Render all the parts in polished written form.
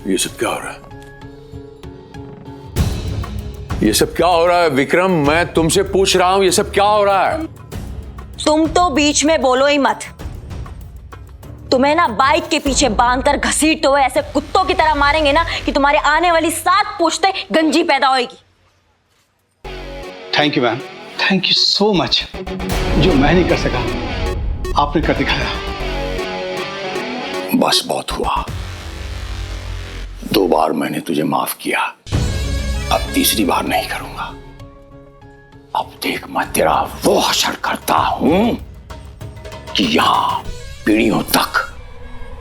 ये सब क्या हो रहा है? ये सब क्या हो रहा है विक्रम? मैं तुमसे पूछ रहा हूं, ये सब क्या हो रहा है? तुम तो बीच में बोलो ही मत। तुम्हें ना बाइक के पीछे बांधकर घसीटते हुए ऐसे कुत्तों की तरह मारेंगे ना कि तुम्हारे आने वाली 7 पुश्तें गंजी पैदा होगी। Thank you ma'am, thank you so much. जो मैं नहीं कर सका आपने कर दिखाया। बस बहुत हुआ। 2 बार मैंने तुझे माफ किया, अब तीसरी बार नहीं करूंगा। अब देख, मैं तेरा वो हशर करता हूं कि यहां पीढ़ियों तक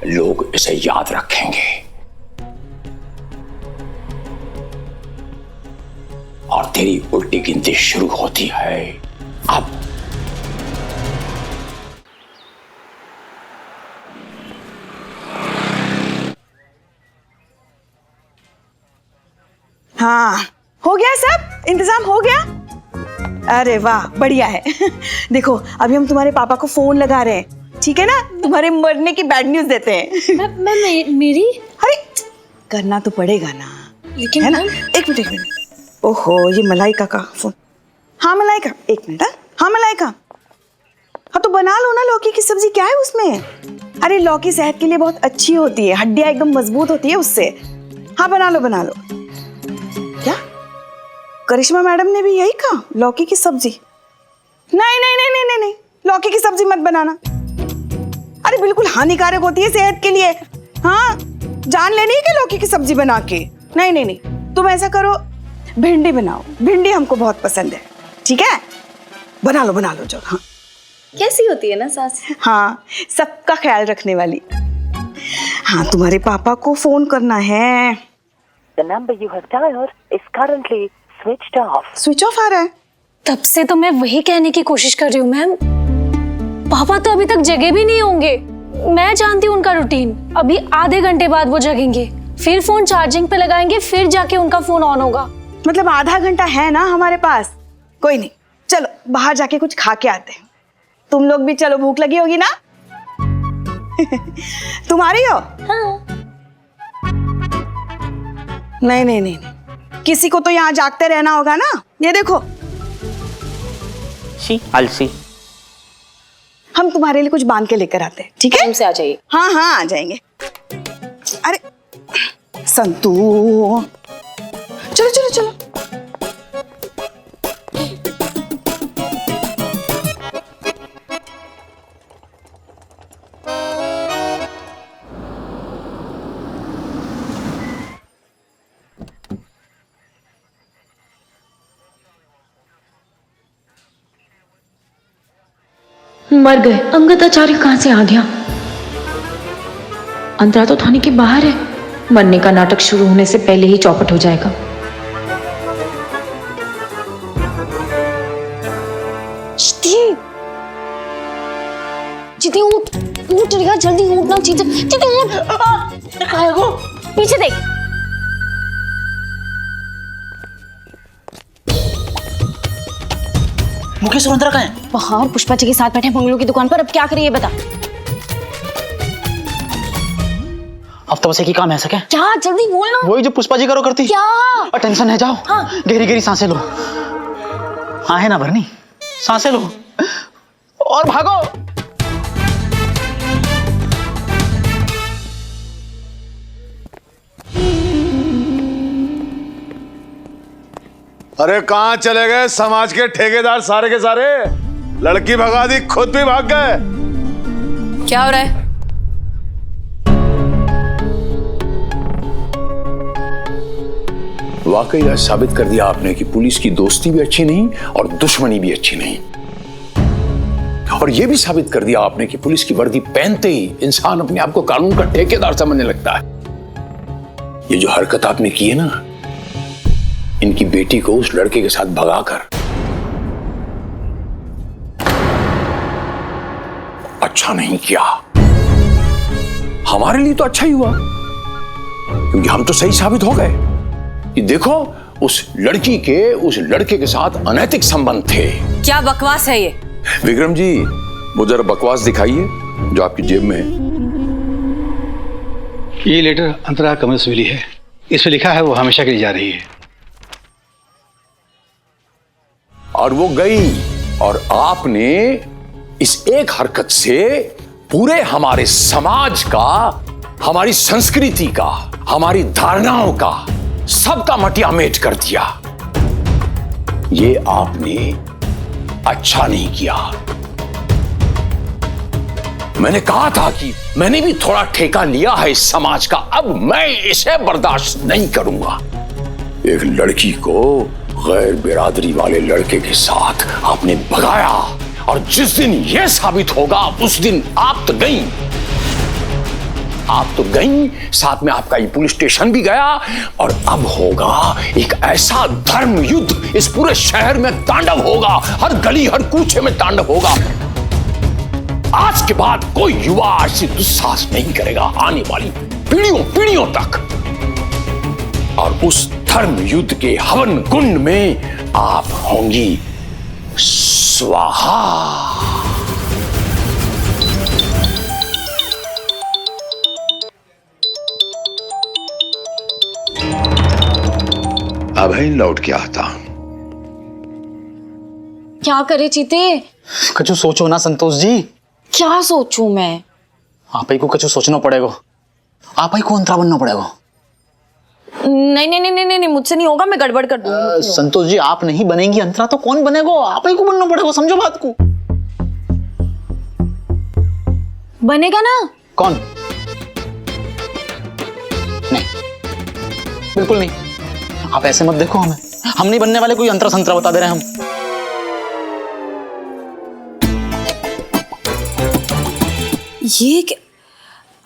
लोग इसे याद रखेंगे। और तेरी उल्टी गिनती शुरू होती है अब। हाँ, हो गया सब इंतजाम हो गया। अरे वाह, बढ़िया है। देखो अभी हम तुम्हारे पापा को फोन लगा रहे हैं, ठीक है ना? तुम्हारे मरने की बैड न्यूज देते हैं। मेरी अरे करना तो पड़ेगा ना, लेकिन है ना? एक मिनट। ओहो, ये मलाइका का फोन। हाँ मलाइका, एक मिनट। हाँ मलाइका, हाँ तो बना लो ना लौकी की सब्जी, क्या है उसमें? अरे लौकी सेहत के लिए बहुत अच्छी होती है, हड्डियां एकदम मजबूत होती है उससे। हाँ बना लो बना लो। क्या करिश्मा मैडम ने भी यही कहा, लौकी की सब्जी? नहीं नहीं नहीं नहीं नहीं नहीं, लौकी की सब्जी मत बनाना। अरे बिल्कुल हानिकारक होती है सेहत के लिए। हाँ, जान लेनी है कि लौकी की सब्जी बना के? नहीं नहीं नहीं, तुम ऐसा करो, भिंडी बनाओ। भिंडी हमको बहुत पसंद है, ठीक है? बना लो जो। हाँ कैसी होती है ना सास? हाँ, सबका ख्याल रखने वाली। हाँ, तुम्हारे पापा को फोन करना है। The number you have dialed is currently switched off. Switch off आ रहा है। तब से तो मैं वही कहने की कोशिश कर रही हूँ मैम। पापा तो अभी तक जगे भी नहीं होंगे। मैं जानती हूँ उनका रूटीन। अभी आधे घंटे बाद वो जगेंगे, फिर फोन चार्जिंग पे लगाएंगे, फिर जाके उनका फोन ऑन होगा। मतलब आधा घंटा है ना हमारे पास? कोई नहीं, चलो बाहर जाके कुछ खा के आते हैं। तुम लोग भी चलो, भूख लगी होगी ना? तुम आ रही हो? हाँ। नहीं नहीं नहीं, किसी को तो यहाँ जागते रहना होगा ना। ये देखो, I'll see. हम तुम्हारे लिए कुछ बांध के लेकर आते हैं, ठीक है? टाइम से आ जाइए। हाँ आ जाएंगे। अरे संतू, चलो। मर गए। अंगद आचार्य कहां से आ गया? अंतरा तो थाने के बाहर है। मरने का नाटक शुरू होने से पहले ही चौपट हो जाएगा। चिति उठ रिया, जल्दी उठना। चिति उठ। पीछे देख। मुकेश और अंतरा कहाँ हैं? बाहर पुष्पा जी के साथ बैठे बंगलों की दुकान पर। अब क्या करिए बता। अब तो बस एक ही काम है, ऐसा क्या? क्या? जल्दी बोल ना। वही जो पुष्पा जी करो करती। क्या? और टेंशन है, जाओ। हाँ। गहरी सांसें लो। हाँ है ना भरनी, सांसें लो और भागो। अरे कहां चले गए समाज के ठेकेदार सारे के सारे? लड़की भगा दी, खुद भी भाग गए। क्या हो रहा है? वाकई यह साबित कर दिया आपने कि पुलिस की दोस्ती भी अच्छी नहीं और दुश्मनी भी अच्छी नहीं। और यह भी साबित कर दिया आपने कि पुलिस की वर्दी पहनते ही इंसान अपने आप को कानून का ठेकेदार समझने लगता है। ये जो हरकत आपने की है ना, इनकी बेटी को उस लड़के के साथ भगाकर, अच्छा नहीं किया। हमारे लिए तो अच्छा ही हुआ, क्योंकि हम तो सही साबित हो गए कि देखो उस लड़की के उस लड़के के साथ अनैतिक संबंध थे। क्या बकवास है ये? विक्रम जी, वो जरा बकवास दिखाइए जो आपकी जेब में है। ये लेटर अंतरा कमल से मिली है। इसमें लिखा है वो हमेशा के लिए जा रही है। और वो गई, और आपने इस एक हरकत से पूरे हमारे समाज का, हमारी संस्कृति का, हमारी धारणाओं का, सबका मटियामेट कर दिया। ये आपने अच्छा नहीं किया। मैंने कहा था कि मैंने भी थोड़ा ठेका लिया है इस समाज का, अब मैं इसे बर्दाश्त नहीं करूंगा। एक लड़की को गैर बिरादरी वाले लड़के के साथ आपने भगाया, और जिस दिन यह साबित होगा उस दिन आप तो गई, साथ में आपका ये पुलिस स्टेशन भी गया, और अब होगा एक ऐसा धर्म युद्ध, इस पूरे शहर में तांडव होगा, हर गली हर कूचे में तांडव होगा। आज के बाद कोई युवा ऐसी दुस्साहस नहीं करेगा आने वाली पीढ़ियों तक। और उस धर्म युद्ध के हवन कुंड में आप होंगी स्वाहा। अभय लौट के आता। क्या करे चीते? कछु सोचो ना संतोष जी। क्या सोचूं मैं? आप ही को कछु सोचना पड़ेगा, आप ही को अंतरा बनना पड़ेगा। नहीं, मुझसे नहीं होगा, मैं गड़बड़ कर दूंगी। संतोष जी, आप नहीं बनेंगी अंतरा तो कौन बनेगा? आप ही को बनना पड़ेगा, समझो बात को। बनेगा ना? कौन? नहीं, बिल्कुल नहीं। आप ऐसे मत देखो हमें, हम नहीं बनने वाले। कोई अंतरा संतरा बता दे रहे हैं हम। ये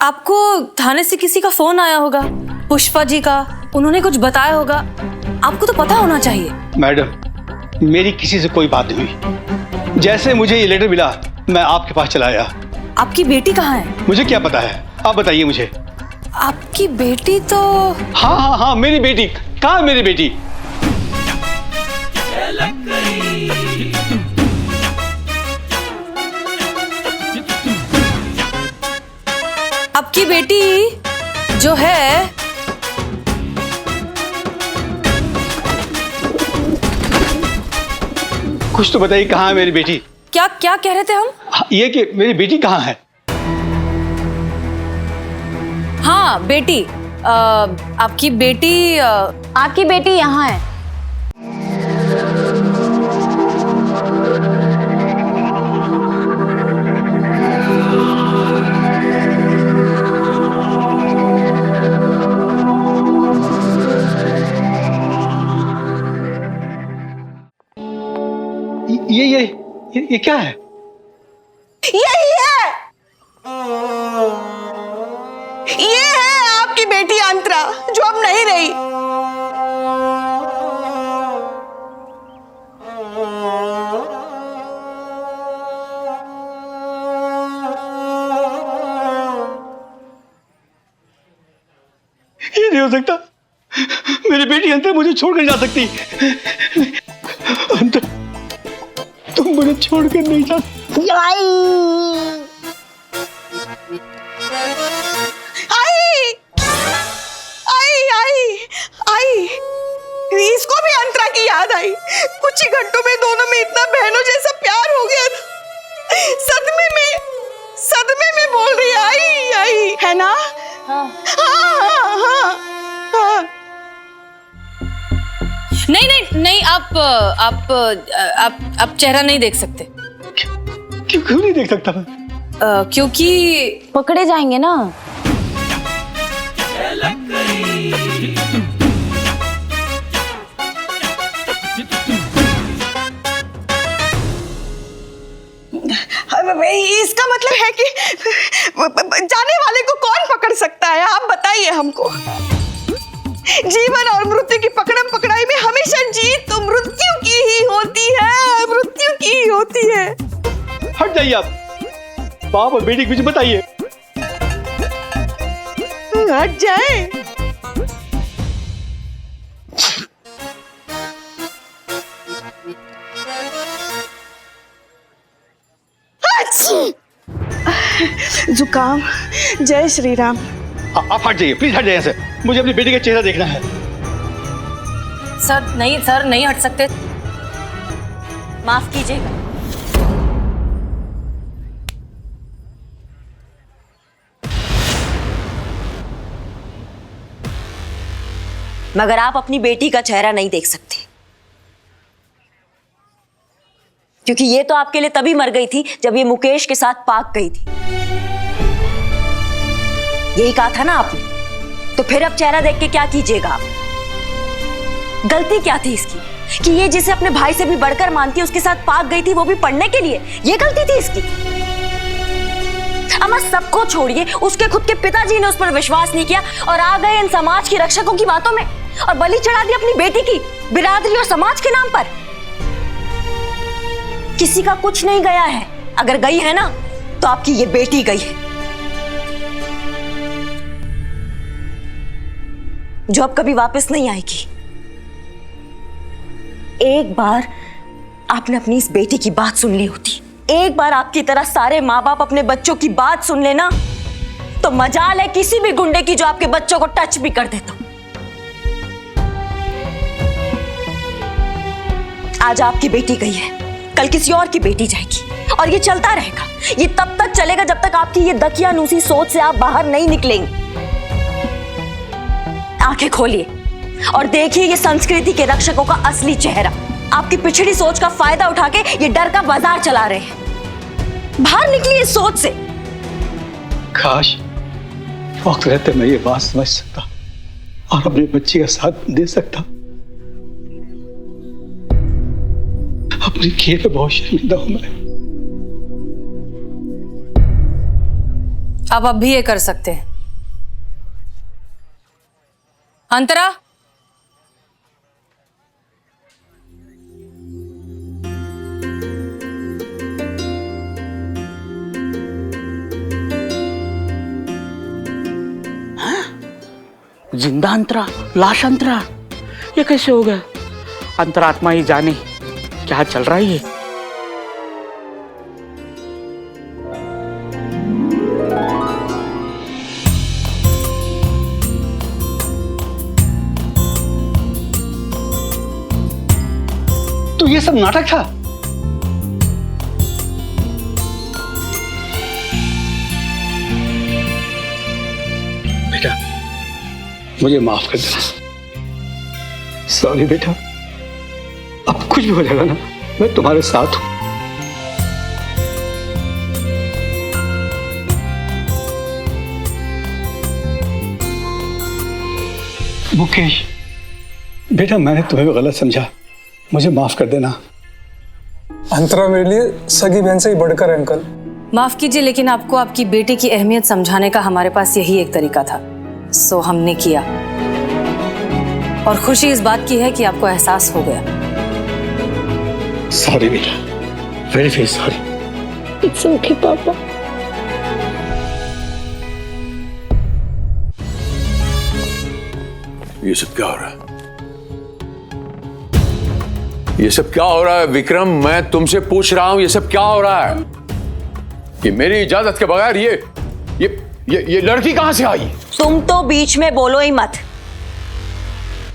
आपको थाने से किसी का फोन आया होगा, पुष्पा जी का, उन्होंने कुछ बताया होगा, आपको तो पता होना चाहिए। मैडम, मेरी किसी से कोई बात नहीं हुई। जैसे मुझे ये लेटर मिला मैं आपके पास चला आया। आपकी बेटी कहाँ है? मुझे क्या पता है, आप बताइए मुझे। आपकी बेटी तो हाँ, मेरी बेटी कहाँ है? मेरी बेटी आपकी बेटी जो है, कुछ तो बताइए, कहाँ है मेरी बेटी? क्या कह रहे थे हम? ये कि मेरी बेटी कहाँ है? हाँ, बेटी, आपकी बेटी यहाँ है। ये क्या है? यही है, ये है आपकी बेटी अंतरा, जो अब नहीं रही। ये नहीं हो सकता, मेरी बेटी अंतरा मुझे छोड़कर जा सकती। अंतरा, तुम मुझे छोड़कर नहीं जा सकती। आई, इसको भी अंतरा की याद आई। कुछ ही घंटों में दोनों में इतना बहनों जैसा प्यार हो गया था। सदमे में बोल रही आई है ना? हाँ। नहीं, आप चेहरा नहीं देख सकते। क्यों नहीं देख सकता मैं? क्योंकि पकड़े जाएंगे ना। इसका मतलब है कि जाने वाले को कौन पकड़ सकता है? आप बताइए हमको। जीवन और मृत्यु की पकड़म पकड़ाई में हमेशा जीत तो मृत्यु की ही होती है, मृत्यु की ही होती है। हट जाइए आप, बाप और बेटी के बीच बताइए। हट जाए। जुकाम, जय श्री राम। आप हट जाइए, प्लीज हट जाइए से। मुझे अपनी बेटी का चेहरा देखना है। सर नहीं हट सकते। माफ कीजिएगा। मगर आप अपनी बेटी का चेहरा नहीं देख सकते, क्योंकि ये तो आपके लिए तभी मर गई थी जब ये मुकेश के साथ पाक गई थी। यही कहा था ना आपने, तो फिर अब चेहरा देख के क्या कीजिएगा आप? गलती क्या थी इसकी कि ये जिसे अपने भाई से भी बढ़कर मानती है उसके साथ पाक गई थी, वो भी पढ़ने के लिए? ये गलती थी इसकी? अम्मा सबको छोड़िए, उसके खुद के पिताजी ने उस पर विश्वास नहीं किया और आ गए इन समाज के रक्षकों की बातों में और बलि चढ़ा दी अपनी बेटी की बिरादरी और समाज के नाम पर। किसी का कुछ नहीं गया है, अगर गई है ना तो आपकी ये बेटी गई है, जो अब कभी वापस नहीं आएगी। एक बार आपने अपनी इस बेटी की बात सुन ली होती, एक बार आपकी तरह सारे माँ बाप अपने बच्चों की बात सुन लेना, तो मजाल है किसी भी गुंडे की जो आपके बच्चों को टच भी कर देता। आज आपकी बेटी गई है, कल किसी और की बेटी जाएगी और ये चलता रहेगा। ये तब तक चलेगा जब तक आपकी ये दकियानूसी सोच से आप बाहर नहीं निकलेंगे। आंखें खोलिए और देखिए ये संस्कृति के रक्षकों का असली चेहरा। आपकी पिछड़ी सोच का फायदा उठा के ये डर का बाजार चला रहे हैं। बाहर निकलिए इस सोच से। काश वक्त रहते मैं ये बात समझ सकता और अपने बच्चे का साथ दे सकता। अपनी किए पे बहुत शर्मिंदा हूं मैं। आप अब भी ये कर सकते हैं। अंतरा, जिंदा अंतरा, लाश अंतरा, ये कैसे हो गया? अंतरात्मा ही जाने क्या चल रहा है ये। तो ये सब नाटक था? बेटा मुझे माफ कर देना। सॉरी बेटा, अब कुछ भी हो जाएगा ना, मैं तुम्हारे साथ हूं। मुकेश बेटा, मैंने तुम्हें गलत समझा, मुझे माफ कर देना। अंतरा मेरे लिए सगी बहन से ही बढ़कर है अंकल। माफ कीजिए, लेकिन आपको आपकी बेटी की अहमियत समझाने का हमारे पास यही एक तरीका था, सो हमने किया। और खुशी इस बात की है कि आपको एहसास हो गया। सॉरी बेटा, very very sorry. It's okay पापा। ये सब क्या हो रहा है? ये सब क्या हो रहा है विक्रम? मैं तुमसे पूछ रहा हूं, ये सब क्या हो रहा है? ये मेरी इजाजत के बगैर ये लड़की कहां से आई? तुम तो बीच में बोलो ही मत।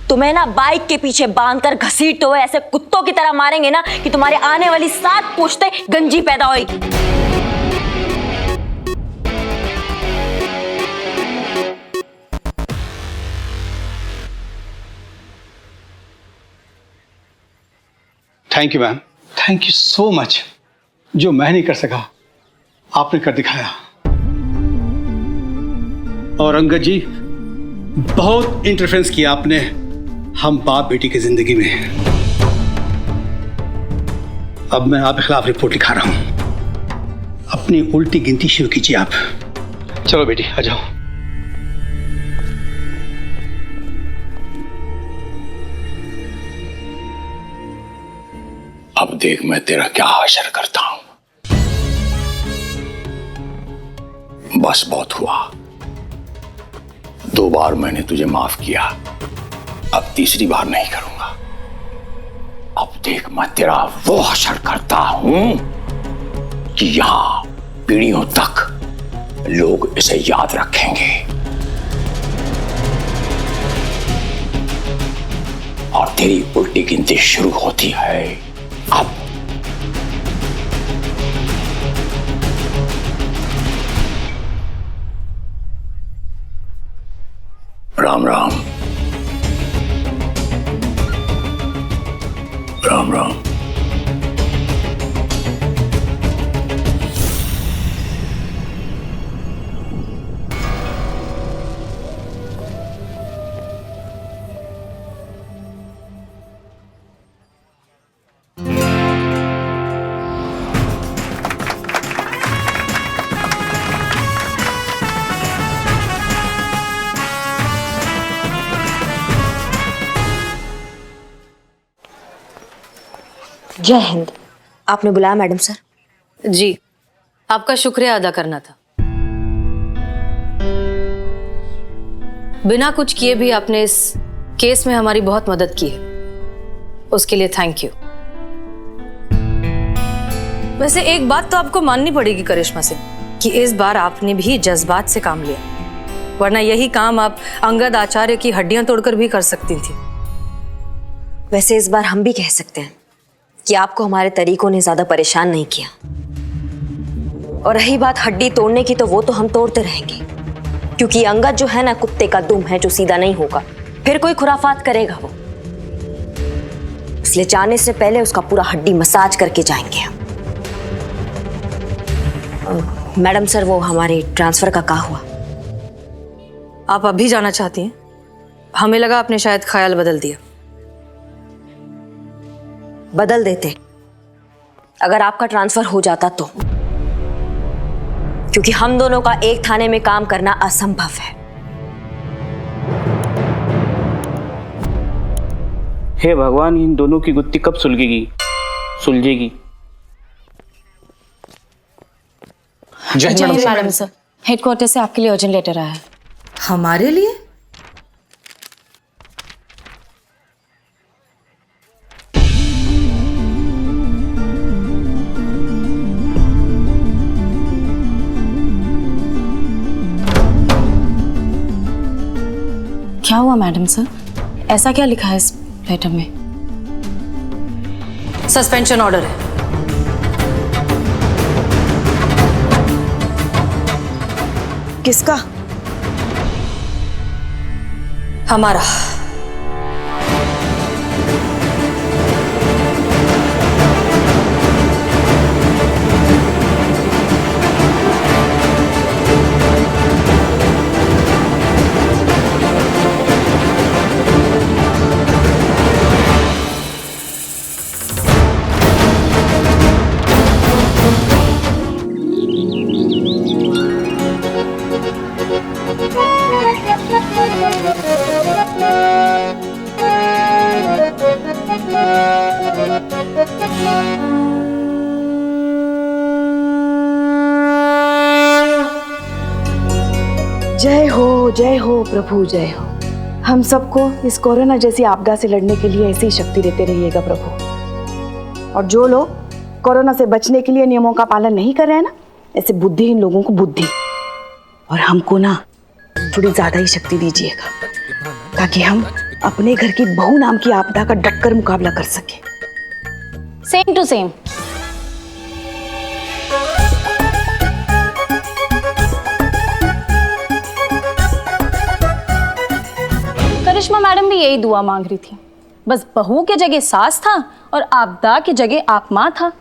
तुम्हें ना बाइक के पीछे बांधकर घसीटते हुए ऐसे कुत्तों की तरह मारेंगे ना कि तुम्हारे आने वाली 7 पुश्तें गंजी पैदा होगी। Thank you ma'am, thank you so much. जो मैं नहीं कर सका आपने कर दिखाया। और अंगद जी, बहुत इंटरफेरेंस किया आपने हम बाप बेटी की जिंदगी में। अब मैं आपके खिलाफ रिपोर्ट लिखा रहा हूं। अपनी उल्टी गिनती शुरू कीजिए आप। चलो बेटी आ जाओ। अब देख मैं तेरा क्या हशर करता हूं। बस बहुत हुआ। 2 बार मैंने तुझे माफ किया, अब तीसरी बार नहीं करूंगा। अब देख मैं तेरा वो हशर करता हूं कि यहां पीढ़ियों तक लोग इसे याद रखेंगे। तेरी उल्टी गिनती शुरू होती है अब। राम राम। राम राम। जय हिंद। आपने बुलाया मैडम सर? जी, आपका शुक्रिया अदा करना था। बिना कुछ किए भी आपने इस केस में हमारी बहुत मदद की है, उसके लिए थैंक यू। वैसे एक बात तो आपको माननी पड़ेगी करिश्मा सिंह कि इस बार आपने भी जज्बात से काम लिया, वरना यही काम आप अंगद आचार्य की हड्डियां तोड़कर भी कर सकती थी। वैसे इस बार हम भी कह सकते हैं कि आपको हमारे तरीकों ने ज्यादा परेशान नहीं किया। और रही बात हड्डी तोड़ने की, तो वो तो हम तोड़ते रहेंगे, क्योंकि अंगद जो है ना, कुत्ते का दुम है जो सीधा नहीं होगा, फिर कोई खुराफात करेगा वो। इसलिए जाने से पहले उसका पूरा हड्डी मसाज करके जाएंगे हम। मैडम सर, वो हमारे ट्रांसफर का क्या हुआ? आप अभी जाना चाहती हैं? हमें लगा आपने शायद ख्याल बदल दिया। बदल देते अगर आपका ट्रांसफर हो जाता तो, क्योंकि हम दोनों का एक थाने में काम करना असंभव है। हे भगवान, इन दोनों की गुत्थी कब सुलझेगी? जय हिंद मैडम सर, हेडक्वार्टर से आपके लिए अर्जेंट लेटर आया है। हमारे लिए? क्या हुआ मैडम सर? ऐसा क्या लिखा है इस लेटर में? सस्पेंशन ऑर्डर है। किसका? हमारा। जय हो प्रभु, जय हो। हम सबको इस कोरोना जैसी आपदा से लड़ने के लिए ऐसी शक्ति देते रहिएगा प्रभु। और जो लोग कोरोना से बचने के लिए नियमों का पालन नहीं कर रहे हैं ना, ऐसे बुद्धिहीन लोगों को बुद्धि और हमको ना थोड़ी ज्यादा ही शक्ति दीजिएगा, ताकि हम अपने घर की बहू नाम की आपदा का डटकर मुकाबला कर सके। Same to same. Karishma madam भी यही दुआ मांग रही थी, बस बहू के जगह सास था और आपदा की जगह आप माँ था।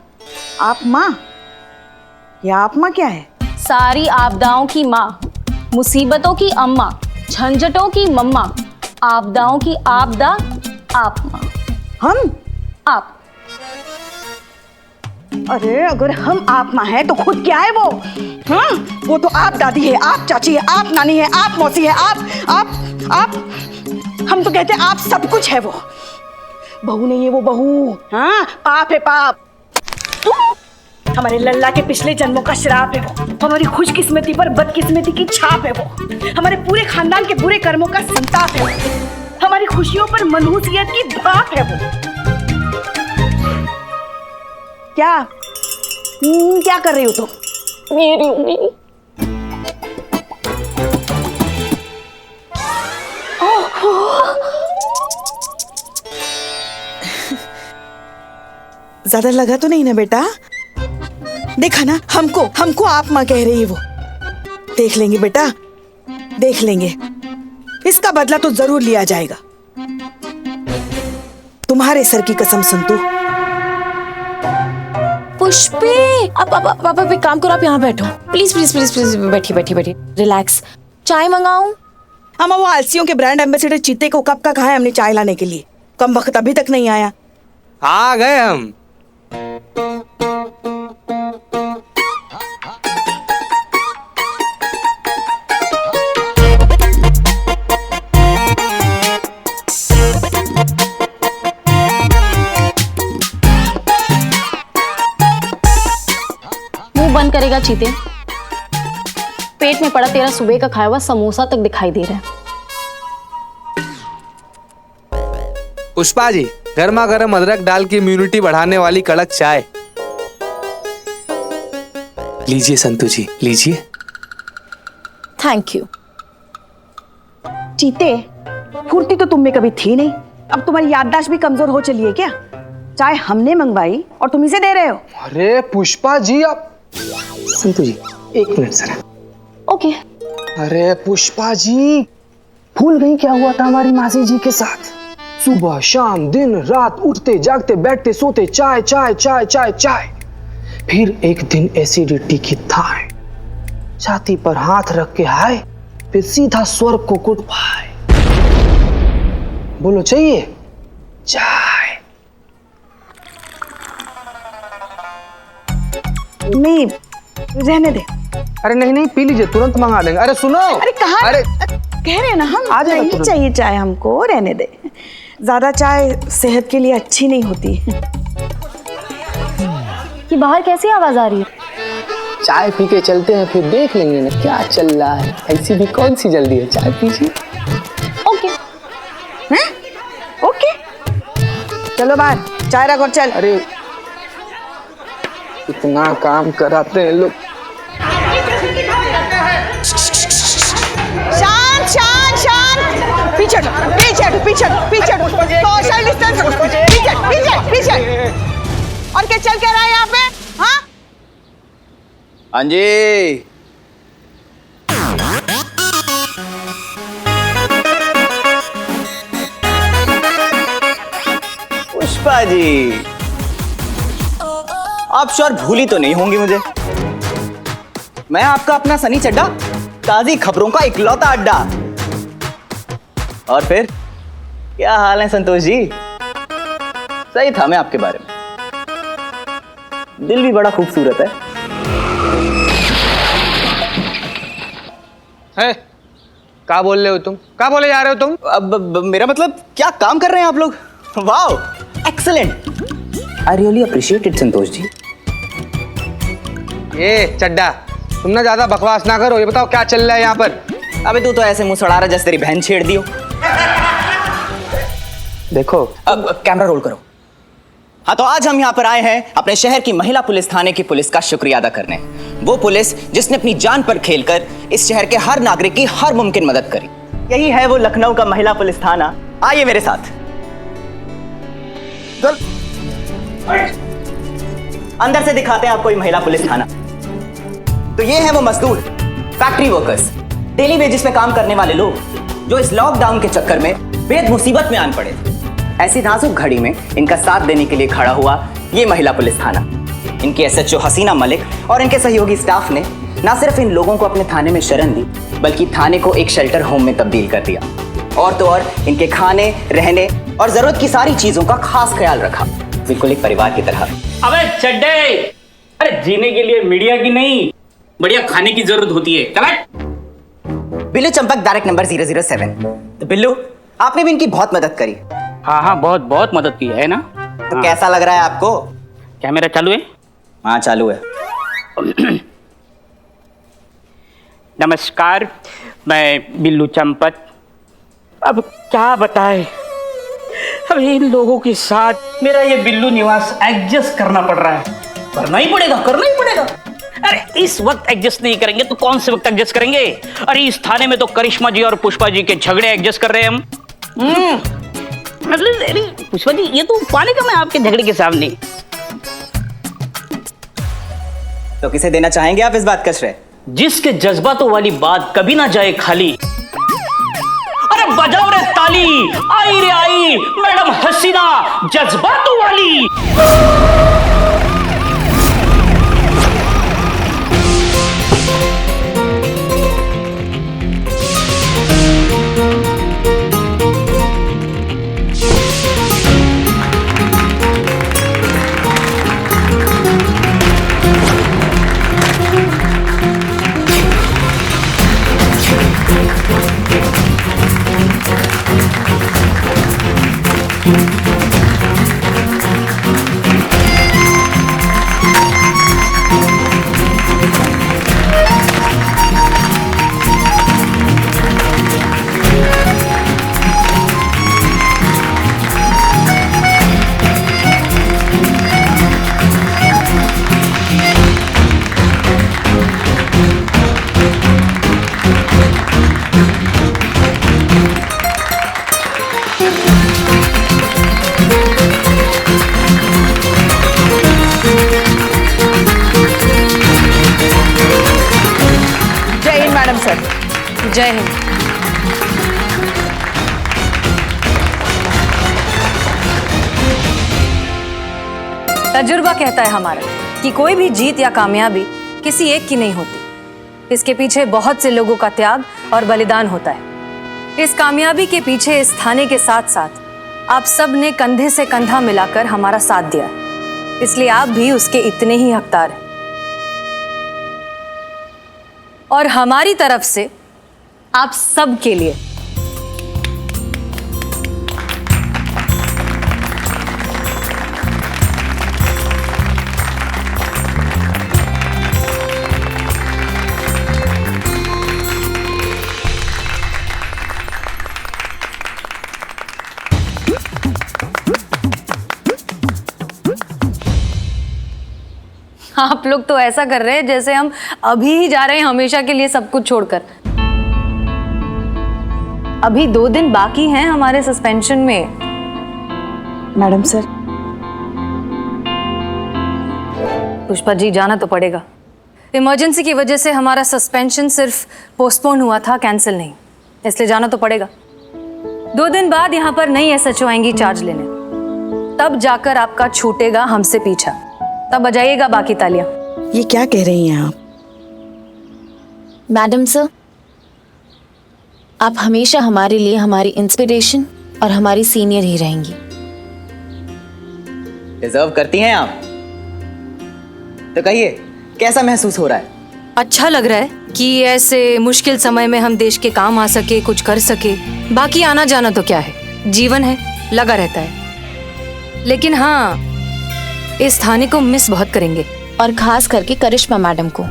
आप माँ? या आप माँ क्या है? सारी आपदाओं की माँ, मुसीबतों की अम्मा, झंझटों की मम्मा, आपदाओं की आपदा आप माँ। हम? आप। अरे अगर हम आप माँ हैं तो खुद क्या है वो? हाँ, वो तो आप दादी है, आप चाची है, आप नानी है, आप मौसी है, आप हम तो कहते हैं आप सब कुछ है वो। बहू नहीं है वो बहू, हाँ, पाप है पाप। हमारे लल्ला के पिछले जन्मों का श्राप है वो। हमारी खुशकिस्मती पर बदकिस्मती की छाप है वो। हमारे पूरे खानदान के बुरे कर्मों का संताप है वो। हमारी खुशियों पर मनहूसियत की भाप है वो। क्या कर रही हो तुम? मेरी उम्मीद। ज्यादा लगा तो नहीं ना बेटा? देखा ना, हमको आप माँ कह रही है वो। देख लेंगे बेटा, देख लेंगे। इसका बदला तो जरूर लिया जाएगा। तुम्हारे सर की कसम संतु। पुष्पे, अब एक काम करो, आप यहाँ बैठो प्लीज प्लीज प्लीज प्लीज। बैठिए रिलैक्स। चाय मंगाऊं? हम वो आलसियों के ब्रांड एम्बेसडर चीते को कब का कहा है हमने चाय लाने के लिए? कम वक्त अभी तक नहीं आया। आ गए हम। मुंह बंद करेगा चीते। पेट में पड़ा तेरा सुबह का खाया हुआ समोसा तक दिखाई दे रहा है। पुष्पा जी, गर्मा गर्म अदरक डाल के इम्यूनिटी बढ़ाने वाली कड़क चाय लीजिए संतु जी, लीजिए। Thank you. चीते, फुर्ती तो तुम में कभी थी नहीं, अब तुम्हारी याददाश्त भी कमजोर हो चली है क्या? चाय हमने मंगवाई और तुम इसे दे रहे हो? अरे पुष्पा जी, आप संतु जी 1 मिनट जरा। ओके। अरे पुष्पा जी, भूल गई क्या हुआ था हमारी मासी जी के साथ? सुबह शाम दिन रात उठते जागते बैठते सोते चाय चाय चाय चाय चाय। फिर एक दिन एसिडिटी की थाह, छाती पर हाथ रख के हाय, फिर सीधा स्वर्ग को कुट पाए। बोलो चाहिए चाय? नहीं, रहने दे। अरे नहीं पी लीजिए, तुरंत मंगा देंगे। अरे सुनो, अरे कहाँ? अरे कह रहे हैं ना हम, आ जाएगा नहीं तुरंत। चाहिए चाय हमको, रहने दे। ज्यादा चाय सेहत के लिए अच्छी नहीं होती। कि बाहर कैसी आवाज आ रही है? चाय पी के चलते हैं, फिर देख लेंगे ना क्या चल रहा है। ऐसी भी कौन सी जल्दी है, चाय पीजिए। ओके। हैं? ओके, चलो बाहर चाय रख और चल। अरे इतना काम कराते हैं लोग। शांत शांत शांत, पीछे हटो, पीछे हटो, पीछे हटो, पीछे हटो, सोशल डिस्टेंस, पीछे पीछे पीछे। और क्या चल क्या रहा है यहाँ पे? हाँ, हाँ जी। पुष्पा जी, आप श्योर भूली तो नहीं होंगी मुझे? मैं आपका अपना सनी चड्डा, ताजी खबरों का इकलौता अड्डा। और फिर क्या हाल है संतोष जी? सही था मैं आपके बारे में, दिल भी बड़ा खूबसूरत है। क्या बोल रहे हो तुम? क्या बोले जा रहे हो तुम? अब मेरा मतलब, क्या काम कर रहे हैं आप लोग? Wow, excellent, I really appreciate it Santosh ji. ये चड्डा, तुम ना ज्यादा बकवास ना करो, ये बताओ क्या चल रहा है यहाँ पर? अबे तू तो ऐसे मुंह सड़ा रहा जैसे तेरी बहन छेड़ दियो। देखो, अब कैमरा रोल करो। हाँ, तो आज हम यहाँ पर आए हैं अपने शहर की महिला पुलिस थाने की पुलिस का शुक्रिया अदा करने। वो पुलिस जिसने अपनी जान पर खेलकर इस शहर के हर नागरिक की हर मुमकिन मदद करी। यही है वो लखनऊ का महिला पुलिस थाना। आइए मेरे साथ, अंदर से दिखाते हैं आपको ये महिला पुलिस थाना। तो ये है वो मजदूर, फैक्ट्री वर्कर्स, डेली वेजेस पे काम करने वाले लोग जो इस लॉकडाउन के चक्कर में बेहद मुसीबत में आन पड़े। ऐसी नाजुक घड़ी में इनका साथ देने के लिए खड़ा हुआ ये महिला पुलिस थाना। इनकी एसएचओ हसीना मलिक और इनके सहयोगी स्टाफ ने न सिर्फ इन लोगों को अपने थाने में शरण दी, बल्कि थाने को एक शेल्टर होम में तब्दील कर दिया। और तो और इनके खाने, रहने और जरूरत की सारी चीजों का खास ख्याल रखा, बिल्कुल एक परिवार की तरह। अबे चड्डे, अरे जीने के लिए मीडिया की नहीं, बढ़िया खाने की जरूरत होती है। Correct. Billu Champak, direct number 007। तो बिल्लू, आपने भी इनकी बहुत मदद करी। हाँ, बहुत बहुत मदद की है ना। तो कैसा लग रहा है आपको? कैमरा चालू है? हाँ चालू है। नमस्कार, मैं बिल्लू चंपक। अब क्या बताए, अब इन लोगों के साथ मेरा ये बिल्लू निवास एडजस्ट करना पड़ रहा है। करना ही पड़ेगा, करना ही पड़ेगा। अरे इस वक्त एडजस्ट नहीं करेंगे तो कौन से वक्त एडजस्ट करेंगे? अरे इस थाने में तो करिश्मा जी और पुष्पा जी के झगड़े एडजस्ट कर रहे हैं हम। मतलब पुष्पा जी, ये तो पाने का मैं आपके झगड़े के सामने। तो किसे देना चाहेंगे आप इस बात का श्रेय? जिसके जज्बातों वाली बात कभी ना जाए खाली। अरे बजाओ रे ताली, आई रे आई मैडम हसीना जज्बातों वाली। जय हिंद। तजुर्बा कहता है हमारा कि कोई भी जीत या कामयाबी किसी एक की नहीं होती। इसके पीछे बहुत से लोगों का त्याग और बलिदान होता है। इस कामयाबी के पीछे इस थाने के साथ साथ आप सब ने कंधे से कंधा मिलाकर हमारा साथ दिया है, इसलिए आप भी उसके इतने ही हकदार हैं। और हमारी तरफ से आप सब के लिए आप लोग तो ऐसा कर रहे हैं जैसे हम अभी ही जा रहे हैं हमेशा के लिए सब कुछ छोड़कर। अभी 2 दिन बाकी हैं हमारे सस्पेंशन में। मैडम सर, पुष्पा जी जाना तो पड़ेगा। इमरजेंसी की वजह से हमारा सस्पेंशन सिर्फ पोस्टपोन हुआ था, कैंसिल नहीं, इसलिए जाना तो पड़ेगा। 2 दिन बाद यहाँ पर नई SHO आएंगी चार्ज लेने, तब जाकर आपका छूटेगा हमसे पीछा, तब बजाइएगा बाकी तालियां। ये क्या कह रही हैं आप? मैडम सर, आप हमेशा हमारे लिए हमारी इंस्पिरेशन और हमारी सीनियर ही रहेंगी। डिजर्व करती हैं आप। तो कहिए, कैसा महसूस हो रहा है? अच्छा लग रहा है कि ऐसे मुश्किल समय में हम देश के काम आ सके, कुछ कर सके। बाकी आना जाना तो क्या है, जीवन है, लगा रहता है। लेकिन हाँ, इस थाने को मिस बहुत करेंगे, और खास करके करिश्मा मैडम को।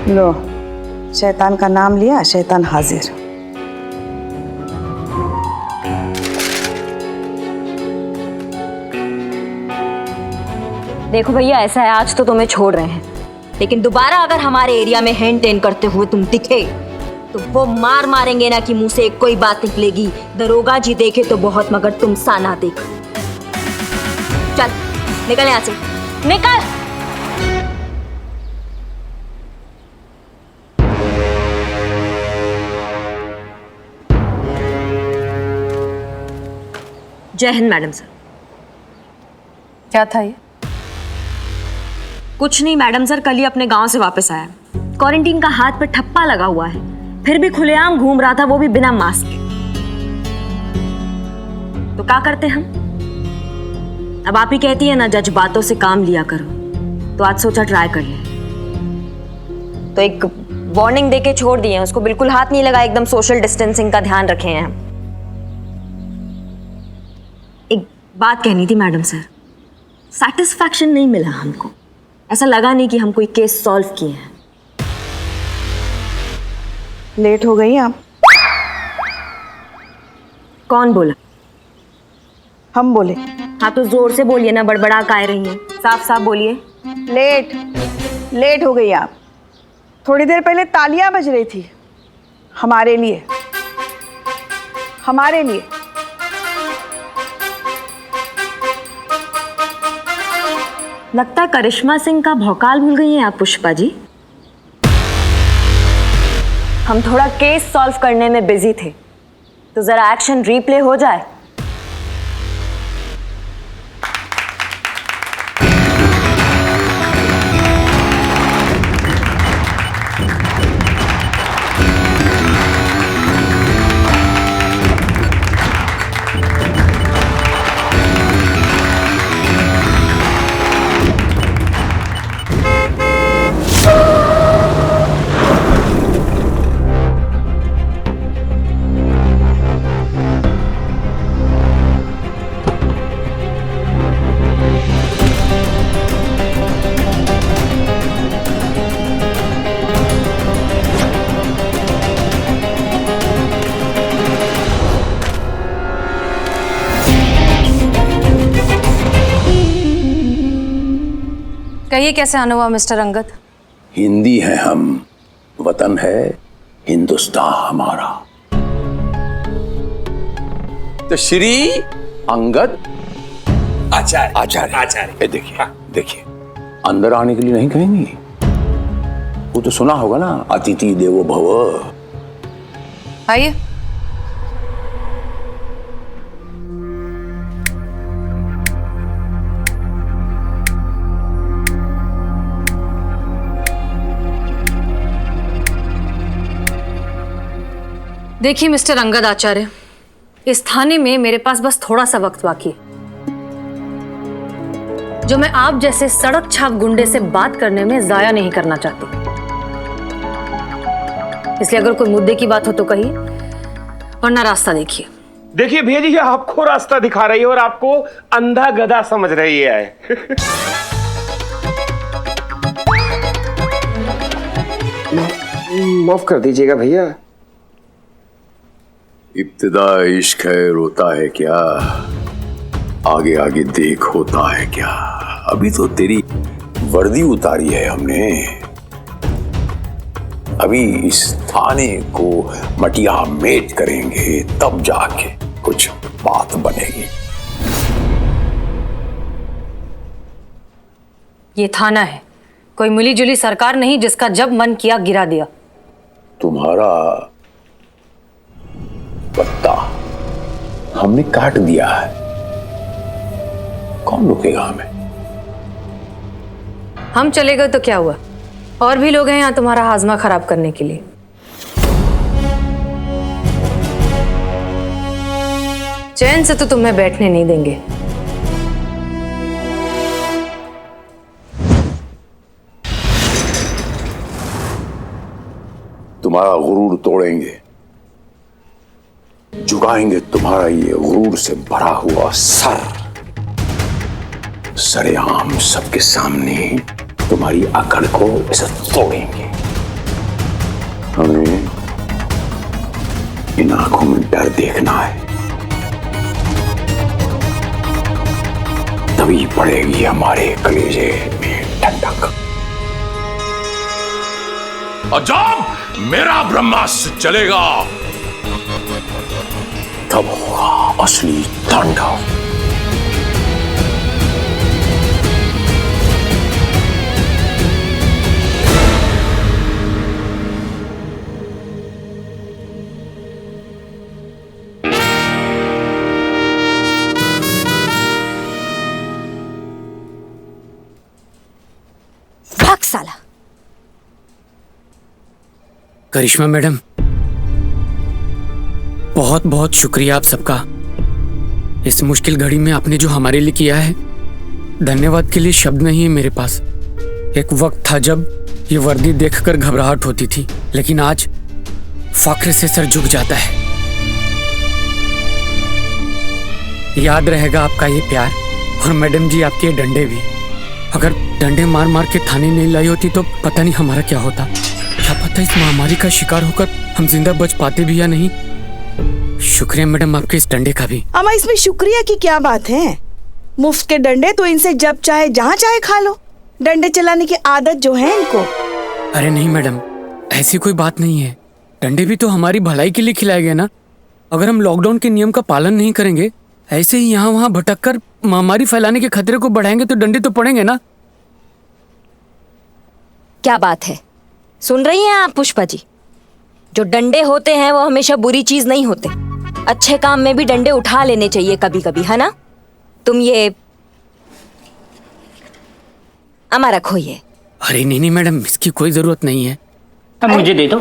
लो, शैतान का नाम लिया, शैतान हाजिर। देखो भैया, ऐसा है, आज तो तुम्हें छोड़ रहे हैं, लेकिन दोबारा अगर हमारे एरिया में हैंड टेन करते हुए तुम दिखे तो वो मार मारेंगे ना कि मुंह से एक कोई बात निकलेगी। दरोगा जी देखे तो बहुत, मगर तुम सा ना देखो। चल निकल यहाँ से, निकल। जय हिंद मैडम सर। क्या था ये? कुछ नहीं मैडम सर, कल ही अपने गांव से वापस आया। क्वारंटीन का हाथ पे ठप्पा लगा हुआ है, फिर भी खुलेआम घूम रहा था, वो भी बिना मास्क के। तो क्या करते हम? अब आप ही कहती है ना, जज्बातों से काम लिया करो, तो आज सोचा ट्राई कर ले। तो एक वार्निंग देके छोड़ दिए हैं उसको, बिल्कुल हाथ नहीं लगा, एकदम सोशल डिस्टेंसिंग का ध्यान रखे हैं। एक बात कहनी थी मैडम सर, सेटिस्फैक्शन नहीं मिला हमको, ऐसा लगा नहीं कि हम कोई केस सॉल्व किए हैं। लेट हो गई आप। कौन बोला? हम बोले। हाँ तो जोर से बोलिए ना, बड़बड़ा काय रही हैं, साफ साफ बोलिए। लेट हो गई आप। थोड़ी देर पहले तालियां बज रही थी हमारे लिए। लगता है करिश्मा सिंह का भौकाल भूल गई हैं आप पुष्पा जी। हम थोड़ा केस सॉल्व करने में बिजी थे, तो जरा एक्शन रीप्ले हो जाए। कहिए कैसे आना हुआ मिस्टर अंगद? हिंदी है हम, वतन है हिंदुस्तान हमारा। तो श्री अंगद आचार्य देखिए अंदर आने के लिए नहीं कहेंगी, वो तो सुना होगा ना, अतिथि देवो भव। आइए। देखिए मिस्टर अंगद आचार्य, इस थाने में मेरे पास बस थोड़ा सा वक्त बाकी है, जो मैं आप जैसे सड़क छाप गुंडे से बात करने में जाया नहीं करना चाहती। इसलिए अगर कोई मुद्दे की बात हो तो कहिए, वरना रास्ता देखिए। देखिए भैया जी, आपको रास्ता दिखा रही है और आपको अंधा गधा समझ रही है। माफ कर दीजिएगा भैया। इब्तिदा इश्क है रोता है क्या, आगे आगे देख होता है क्या। अभी तो तेरी वर्दी उतारी है हमने, अभी इस थाने को मटिया मेट करेंगे, तब जाके कुछ बात बनेगी। ये थाना है, कोई मिली जुली सरकार नहीं जिसका जब मन किया गिरा दिया। तुम्हारा पत्ता हमने काट दिया है, कौन रोकेगा हमें? हम चले गए तो क्या हुआ, और भी लोग हैं यहाँ तुम्हारा हाजमा खराब करने के लिए। चैन से तो तुम्हें बैठने नहीं देंगे। तुम्हारा गुरूर तोड़ेंगे, झुकाएंगे तुम्हारा ये गुरूर से भरा हुआ सर, सरेआम सबके सामने तुम्हारी अकड़ को ऐसे तोड़ेंगे। हमें इन आंखों में डर देखना है, तभी पड़ेगी हमारे कलेजे में ठंडक। और जब मेरा ब्रह्मास्त्र चलेगा, तब होगा असली तांडव। भाग साला। करिश्मा मैडम, बहुत बहुत शुक्रिया आप सबका। इस मुश्किल घड़ी में आपने जो हमारे लिए किया है, धन्यवाद के लिए शब्द नहीं है मेरे पास। एक वक्त था जब ये वर्दी देखकर घबराहट होती थी, लेकिन आज फक्र से सर झुक जाता है। याद रहेगा आपका ये प्यार और मैडम जी आपके ये डंडे भी। अगर डंडे मार मार के थाने नहीं लाई होती तो पता नहीं हमारा क्या होता। क्या पता इस महामारी का शिकार होकर हम जिंदा बच पाते भी या नहीं। शुक्रिया मैडम आपके इस डंडे का भी। अम्मा इसमें शुक्रिया की क्या बात है? मुफ्त के डंडे तो इनसे जब चाहे जहाँ चाहे खा लो। डंडे चलाने की आदत जो है इनको। अरे नहीं मैडम, ऐसी कोई बात नहीं है। डंडे भी तो हमारी भलाई के लिए खिलाए गए ना। अगर हम लॉकडाउन के नियम का पालन नहीं करेंगे, ऐसे ही यहाँ वहाँ भटक कर महामारी फैलाने के खतरे को बढ़ाएंगे तो डंडे तो पड़ेंगे ना। क्या बात है, सुन रही हैं आप पुष्पा जी? जो डंडे होते हैं वो हमेशा बुरी चीज नहीं होते। अच्छे काम में भी डंडे उठा लेने चाहिए कभी कभी, है ना? तुम ये अमा रखो ये। अरे नहीं नहीं मैडम, इसकी कोई जरूरत नहीं है। अब मुझे दे दो।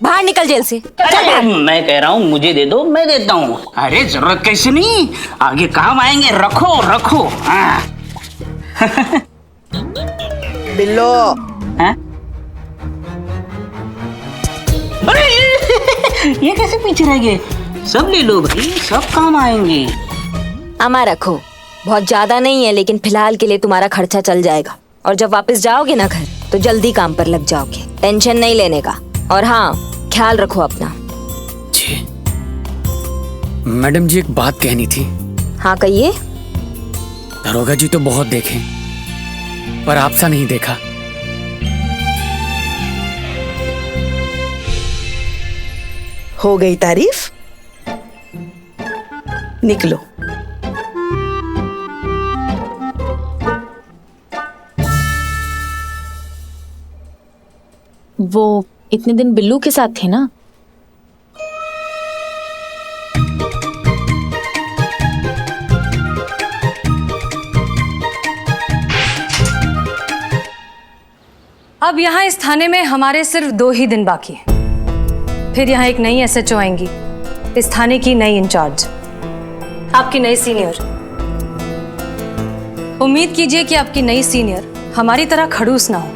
बाहर निकल जेल से। अरे मैं कह रहा हूँ मुझे दे दो, मैं देता हूँ। अरे जरूरत कैसे नहीं, आगे काम आएंगे। रखो रखो। बिल्लो। अरे ये कैसे पीछे रह गए? सब ले लो भाई, सब काम आएंगे। अमा रखो, बहुत ज्यादा नहीं है, लेकिन फिलहाल के लिए तुम्हारा खर्चा चल जाएगा। और जब वापस जाओगे ना घर तो जल्दी काम पर लग जाओगे। टेंशन नहीं लेने का। और हाँ, ख्याल रखो अपना। जी मैडम जी, एक बात कहनी थी। हाँ कहिए। दरोगा जी तो बहुत देखे पर आपसा नहीं देखा। हो गई तारीफ? निकलो। वो इतने दिन बिल्लू के साथ थे ना? अब यहाँ इस थाने में हमारे सिर्फ 2 ही दिन बाकी हैं। फिर यहाँ एक नई एसएचओ आएंगी, इस थाने की नई इंचार्ज, आपकी नई सीनियर। उम्मीद कीजिए कि आपकी नई सीनियर हमारी तरह खड़ूस ना हो।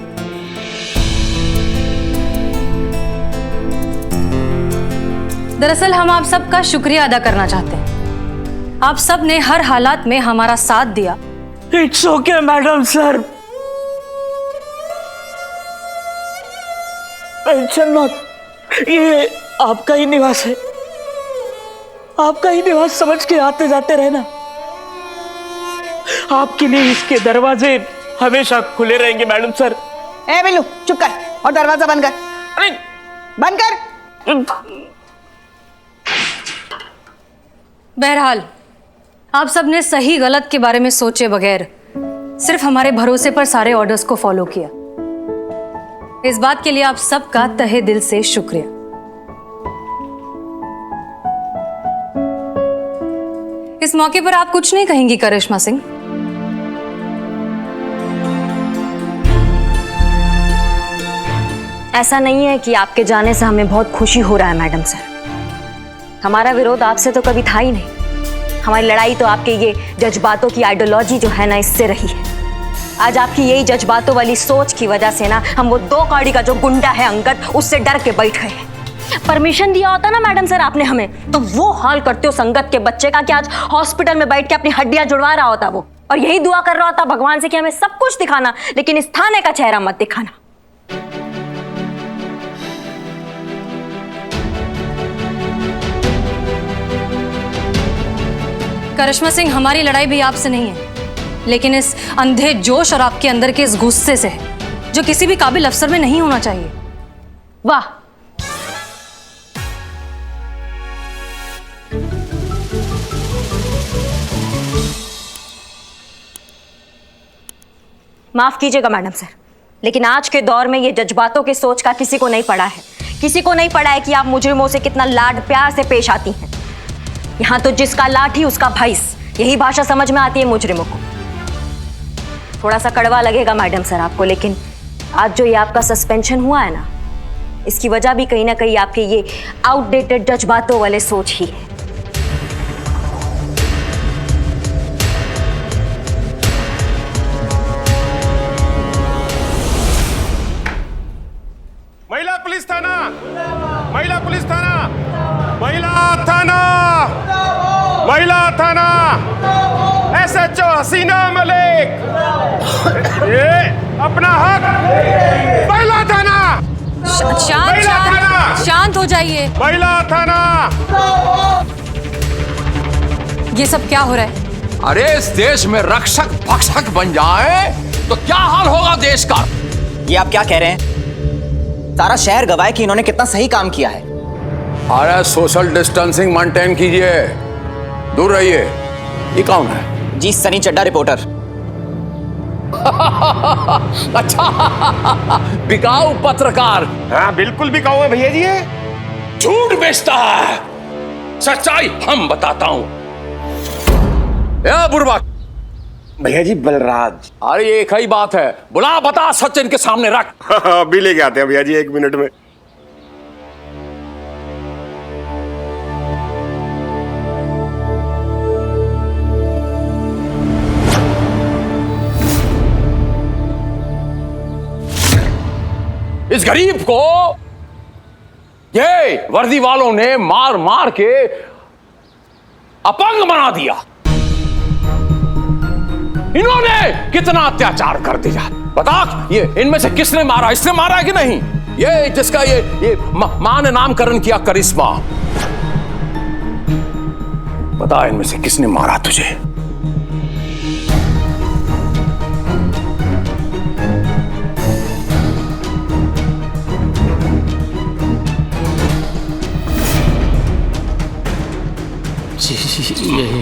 दरअसल हम आप सबका शुक्रिया अदा करना चाहते हैं। आप सब ने हर हालात में हमारा साथ दिया। It's okay madam sir, tension मत, ये आपका ही निवास है। आपका ही निवास समझ के आते जाते रहना। आपके लिए इसके दरवाजे हमेशा खुले रहेंगे मैडम सर। ए बिल्लू चुप कर और दरवाजा बंद कर। अरे बंद कर। बहरहाल आप सबने सही गलत के बारे में सोचे बगैर सिर्फ हमारे भरोसे पर सारे ऑर्डर्स को फॉलो किया। इस बात के लिए आप सबका तहे दिल से शुक्रिया। इस मौके पर आप कुछ नहीं कहेंगी करिश्मा सिंह? ऐसा नहीं है कि आपके जाने से हमें बहुत खुशी हो रहा है मैडम सर। हमारा विरोध आपसे तो कभी था ही नहीं। हमारी लड़ाई तो आपके ये जज्बातों की आइडियोलॉजी जो है ना, इससे रही है। आज आपकी यही जज्बातों वाली सोच की वजह से ना हम वो 2 कौड़ी का जो गुंडा है अंगद, उससे डर के बैठ गए हैं। परमिशन दिया होता ना मैडम सर आपने हमें, तो वो हाल करते हो संगत के बच्चे का कि आज हॉस्पिटल में बैठ के अपनी हड्डियां जुड़वा रहा होता वो, और यही दुआ कर रहा होता भगवान से कि हमें सब कुछ दिखाना, लेकिन इस थाने का चेहरा मत दिखाना। करिश्मा सिंह, हमारी लड़ाई भी आपसे नहीं है, लेकिन इस अंधे जोश और आपके अंदर के इस गुस्से से है जो किसी भी काबिल अफसर में नहीं होना चाहिए। वाह, माफ कीजिएगा मैडम सर, लेकिन आज के दौर में ये जज्बातों की सोच का किसी को नहीं पड़ा है। किसी को नहीं पड़ा है कि आप मुजरिमों से कितना लाड प्यार से पेश आती हैं। यहाँ तो जिसका लाठी उसका भैंस, यही भाषा समझ में आती है मुजरिमों को। थोड़ा सा कड़वा लगेगा मैडम सर आपको, लेकिन आज जो ये आपका सस्पेंशन हुआ है ना, इसकी वजह भी कहीं ना कहीं आपके ये आउटडेटेड जज्बातों वाले सोच ही है। महिला पुलिस थाना, महिला थाना, महिला थाना, SHO हसीना मलिक, ये अपना हक, महिला थाना, शांत हो जाइए। महिला थाना। ये सब क्या हो रहा है? अरे इस देश में रक्षक भक्षक बन जाए तो क्या हाल होगा देश का। ये आप क्या कह रहे हैं? सारा शहर गवाह कि इन्होंने कितना सही काम किया है। अरे सोशल डिस्टेंसिंग मेंटेन कीजिए, दूर रहिए। ये कौन है? जी सनी चड्डा रिपोर्टर। अच्छा, बिकाऊ पत्रकार। हाँ बिल्कुल बिकाऊ है भैया जी। ये झूठ बेचता है, सच्चाई हम बताता हूं। बुर्बक भैया जी बलराज। अरे ये एक ही बात है, बुला बता सच इनके सामने रख। अभी लेके आते हैं भैया जी, 1 मिनट में। इस गरीब को ये वर्दी वालों ने मार मार के अपंग बना दिया। इन्होंने कितना अत्याचार कर दिया बता। ये इनमें से किसने मारा? इसने मारा है कि नहीं? ये जिसका ये मां ने नामकरण किया करिश्मा, बता इनमें से किसने मारा तुझे?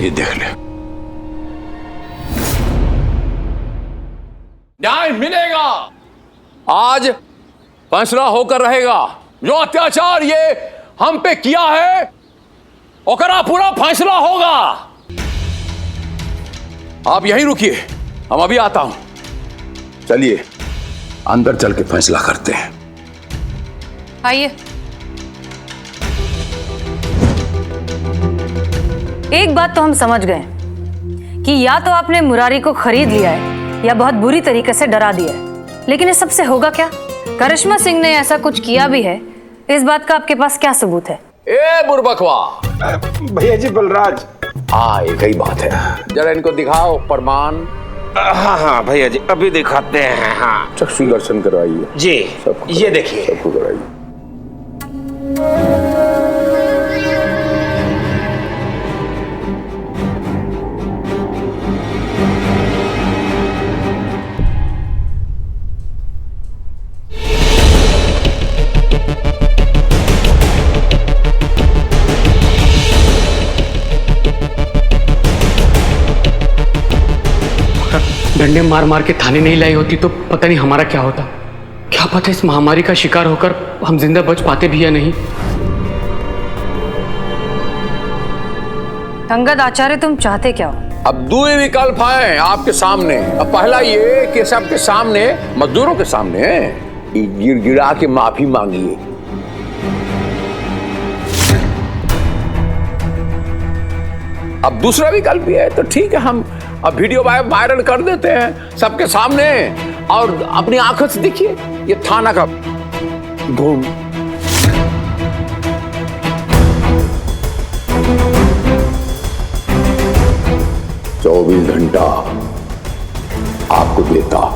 ये देख ले, न्याय मिलेगा। आज फैसला होकर रहेगा। जो अत्याचार ये हम पे किया है ओकरा पूरा फैसला होगा। आप यहीं रुकिए, हम अभी आता हूं। चलिए अंदर चल के फैसला करते हैं। आइए। एक बात तो हम समझ गए कि या तो आपने मुरारी को खरीद लिया है या बहुत बुरी तरीके से डरा दिया है। लेकिन इस सबसे होगा क्या? करिश्मा सिंह ने ऐसा कुछ किया भी है, इस बात का आपके पास क्या सबूत है? ए बुरबकवा। भैया जी बलराज। हाँ एक ही बात है, जरा इनको दिखाओ प्रमाण। हाँ हाँ भैया जी अभी दिखाते हैं। हाँ चक्षु दर्शन करवाइए जी, ये देखिए। सबको कराइए। डंडे मार मार के थाने नहीं लाई होती तो पता नहीं हमारा क्या होता। क्या पता इस महामारी का शिकार होकर हम जिंदा बच पाते भी या नहीं। अंगद आचार्य, तुम चाहते क्या हो? अब दो विकल्प हैं आपके सामने। अब पहला ये कि सबके सामने, मजदूरों के सामने गिड़गिड़ा के माफी मांगिए। अब दूसरा विकल्प ये है तो ठीक है, हम अब वीडियो वायरल कर देते हैं सबके सामने और अपनी आंखों से देखिए ये थाना का धूम। चौबीस घंटा आपको देता।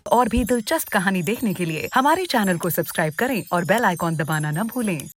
और भी दिलचस्प कहानी देखने के लिए हमारे चैनल को सब्सक्राइब करें और बेल आइकॉन दबाना न भूलें।